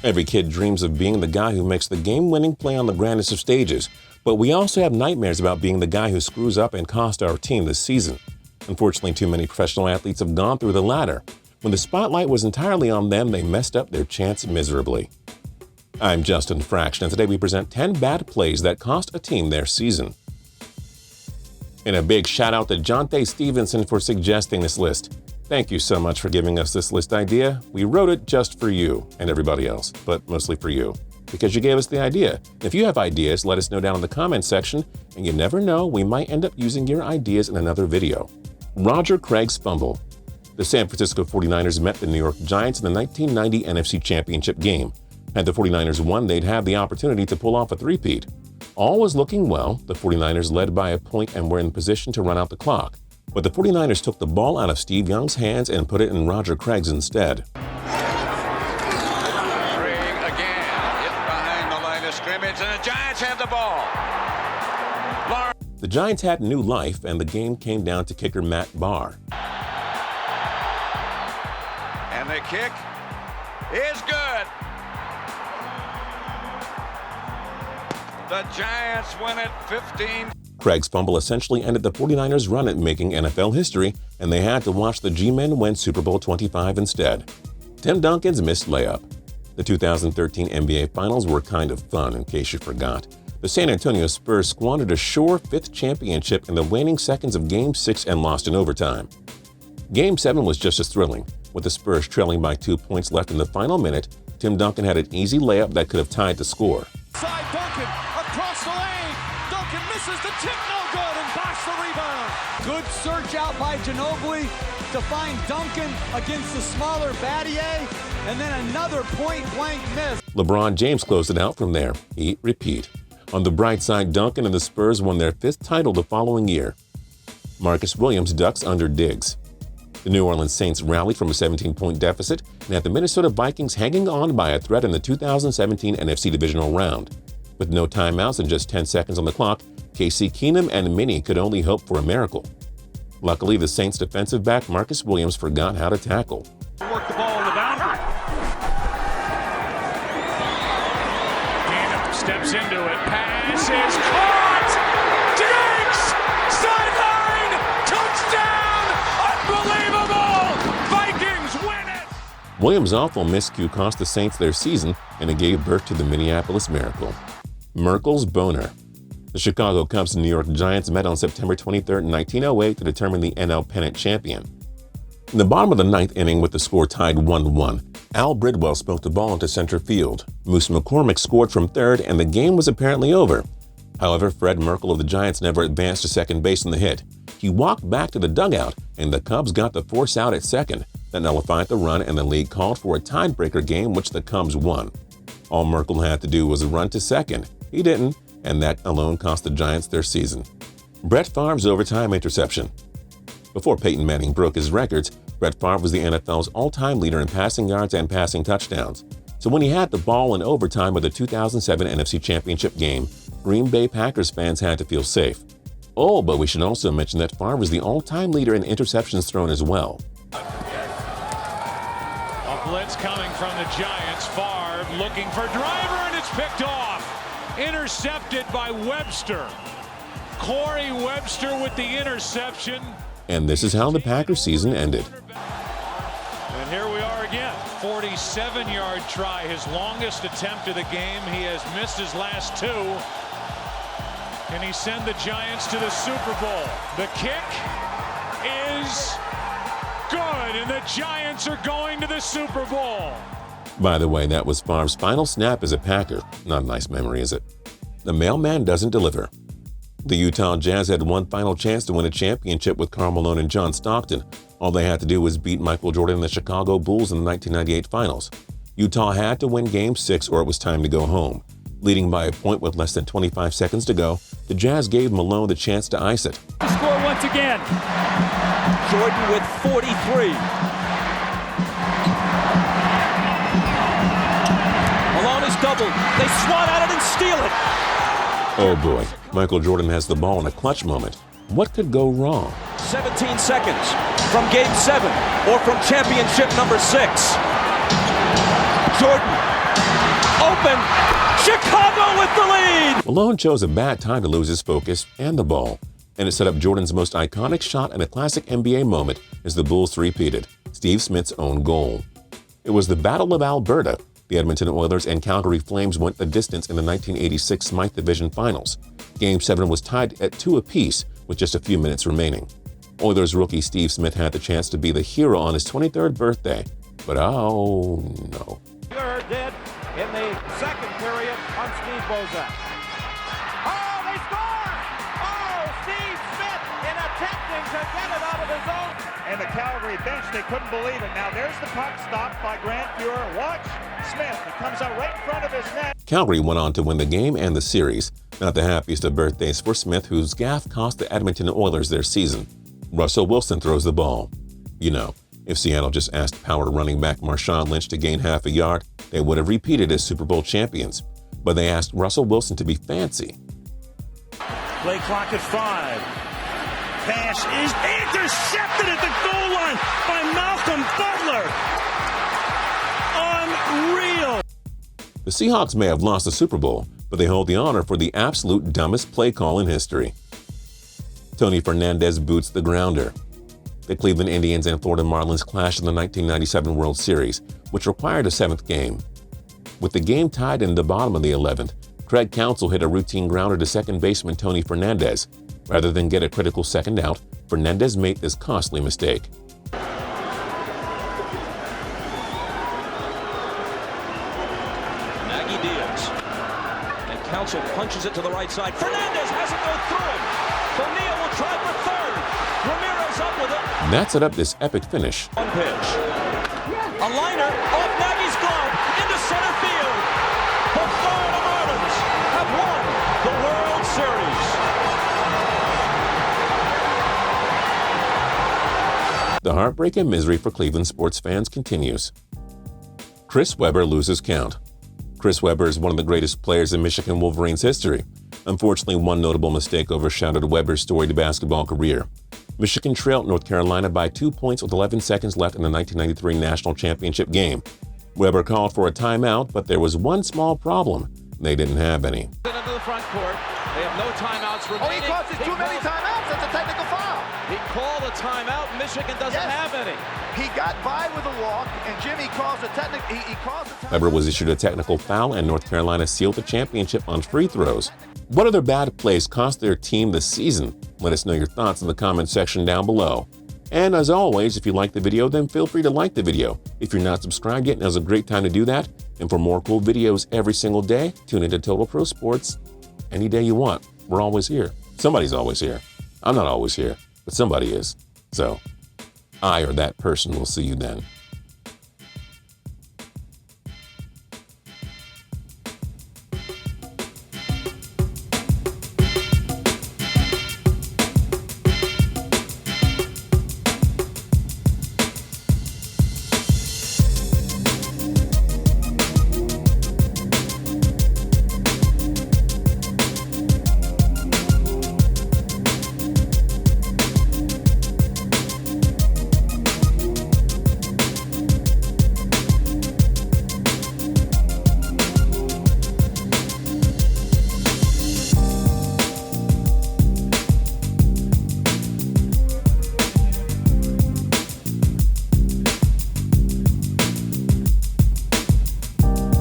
Every kid dreams of being the guy who makes the game-winning play on the grandest of stages, but we also have nightmares about being the guy who screws up and cost our team this season. Unfortunately, too many professional athletes have gone through the latter. When the spotlight was entirely on them, they messed up their chance miserably. I'm Justin Fraction, and today we present 10 bad plays that cost a team their season. And a big shout out to Jonte Stevenson for suggesting this list. Thank you so much for giving us this list idea. We wrote it just for you and everybody else, but mostly for you, because you gave us the idea. If you have ideas, let us know down in the comments section, and you never know, we might end up using your ideas in another video. Roger Craig's fumble. The San Francisco 49ers met the New York Giants in the 1990 NFC Championship game. Had the 49ers won, they'd have the opportunity to pull off a three-peat. All was looking well. The 49ers led by a point and were in position to run out the clock. But the 49ers took the ball out of Steve Young's hands and put it in Roger Craig's instead. Craig again, hit behind the line of scrimmage, and the Giants have the ball. The Giants had new life, and the game came down to kicker Matt Barr. And the kick is good. The Giants win it 15. Craig's fumble essentially ended the 49ers' run at making NFL history, and they had to watch the G-Men win Super Bowl 25 instead. Tim Duncan's missed layup. The 2013 NBA Finals were kind of fun, in case you forgot. The San Antonio Spurs squandered a sure fifth championship in the waning seconds of Game 6 and lost in overtime. Game 7 was just as thrilling. With the Spurs trailing by 2 points left in the final minute, Tim Duncan had an easy layup that could have tied the score. Side Duncan across the lane. Duncan misses the tip, no good, and Bosch the rebound. Good search out by Ginobili to find Duncan against the smaller Battier, and then another point-blank miss. LeBron James closed it out from there. Eat, repeat. On the bright side, Duncan and the Spurs won their fifth title the following year. Marcus Williams ducks under Diggs. The New Orleans Saints rallied from a 17-point deficit and had the Minnesota Vikings hanging on by a thread in the 2017 NFC Divisional Round. With no timeouts and just 10 seconds on the clock, Casey Keenum and Minnie could only hope for a miracle. Luckily, the Saints defensive back Marcus Williams forgot how to tackle. Work the ball on the boundary. Keenum steps into it. Pass is caught! Diggs! Touchdown! Unbelievable! Vikings win it! Williams' awful miscue cost the Saints their season, and it gave birth to the Minneapolis Miracle. MERKLE'S boner. The Chicago Cubs and New York Giants met on September 23, 1908 to determine the NL pennant champion. In the bottom of the ninth inning with the score tied 1-1, Al Bridwell spoke the ball into center field. Moose McCormick scored from third, and the game was apparently over. However, Fred Merkle of the Giants never advanced to second base in the hit. He walked back to the dugout, and the Cubs got the force out at second. That nullified the run, and the league called for a tiebreaker game, which the Cubs won. All Merkle had to do was run to second. He didn't, and that alone cost the Giants their season. Brett Favre's overtime interception. Before Peyton Manning broke his records, Brett Favre was the NFL's all-time leader in passing yards and passing touchdowns. So when he had the ball in overtime of the 2007 NFC Championship game, Green Bay Packers fans had to feel safe. Oh, but we should also mention that Favre was the all-time leader in interceptions thrown as well. A blitz coming from the Giants. Favre looking for Driver, and it's picked off. Intercepted by Webster. Corey Webster with the interception. And this is how the Packers season ended. And here we are again. 47-yard try, his longest attempt of the game. He has missed his last two. Can he send the Giants to the Super Bowl? The kick is good, and the Giants are going to the Super Bowl. By the way, that was Favre's final snap as a Packer. Not a nice memory, is it? The mailman doesn't deliver. The Utah Jazz had one final chance to win a championship with Karl Malone and John Stockton. All they had to do was beat Michael Jordan and the Chicago Bulls in the 1998 Finals. Utah had to win Game 6 or it was time to go home. Leading by a point with less than 25 seconds to go, the Jazz gave Malone the chance to ice it. Score once again. Jordan with 43. Malone is doubled. They swat at it and steal it. Oh boy, Michael Jordan has the ball in a clutch moment. What could go wrong? 17 seconds from Game 7 or from championship number 6. Jordan open. Chicago with the lead. Malone chose a bad time to lose his focus and the ball, and it set up Jordan's most iconic shot and a classic NBA moment as the Bulls repeated Steve Smith's own goal. It was the Battle of Alberta. The Edmonton Oilers and Calgary Flames went the distance in the 1986 Smythe Division Finals. Game 7 was tied at 2 apiece with just a few minutes remaining. Oilers rookie Steve Smith had the chance to be the hero on his 23rd birthday, but oh no. Hoegler did in the second period on Steve Bozak. Oh, they score! Oh, Steve Smith in attempting to get it out of his own. And the Calgary bench, they couldn't believe it. Now there's the puck stopped by Grant Fuhrer. Watch Smith. It comes out right in front of his net. Calgary went on to win the game and the series. Not the happiest of birthdays for Smith, whose gaffe cost the Edmonton Oilers their season. Russell Wilson throws the ball. You know, if Seattle just asked power running back Marshawn Lynch to gain half a yard, they would have repeated as Super Bowl champions. But they asked Russell Wilson to be fancy. Play clock at 5. Pass is intercepted at the goal line by Malcolm Butler. Unreal. The Seahawks may have lost the Super Bowl, but they hold the honor for the absolute dumbest play call in history. Tony Fernandez boots the grounder. The Cleveland Indians and Florida Marlins clashed in the 1997 World Series, which required a 7th game. With the game tied in the bottom of the 11th, Craig Counsell hit a routine grounder to second baseman Tony Fernandez. Rather than get a critical second out, Fernandez made this costly mistake. Nagy Diaz. And Counsell punches it to the right side. Fernandez has it go through him. Bonilla will try for third. Ramirez up with it. And that set up this epic finish. One pitch. A liner off Nagy's glove into center field. The Florida Marlins have won the World Series. The heartbreak and misery for Cleveland sports fans continues. Chris Webber loses count. Chris Webber is one of the greatest players in Michigan Wolverines history. Unfortunately, one notable mistake overshadowed Webber's storied basketball career. Michigan trailed North Carolina by 2 points with 11 seconds left in the 1993 National Championship game. Webber called for a timeout, but there was one small problem. They didn't have any. Into the front court. They have no timeouts remaining. Oh, he causes too many timeouts. That's a technical foul. He called a timeout. Michigan doesn't have any. He got by with a walk, and Jimmy calls a technical. He calls a timeout. Webber was issued a technical foul, and North Carolina sealed the championship on free throws. What other bad plays cost their team this season? Let us know your thoughts in the comment section down below. And as always, if you like the video, then feel free to like the video. If you're not subscribed yet, now's a great time to do that. And for more cool videos every single day, tune into Total Pro Sports any day you want. We're always here. Somebody's always here. I'm not always here, but somebody is. So, I or that person will see you then.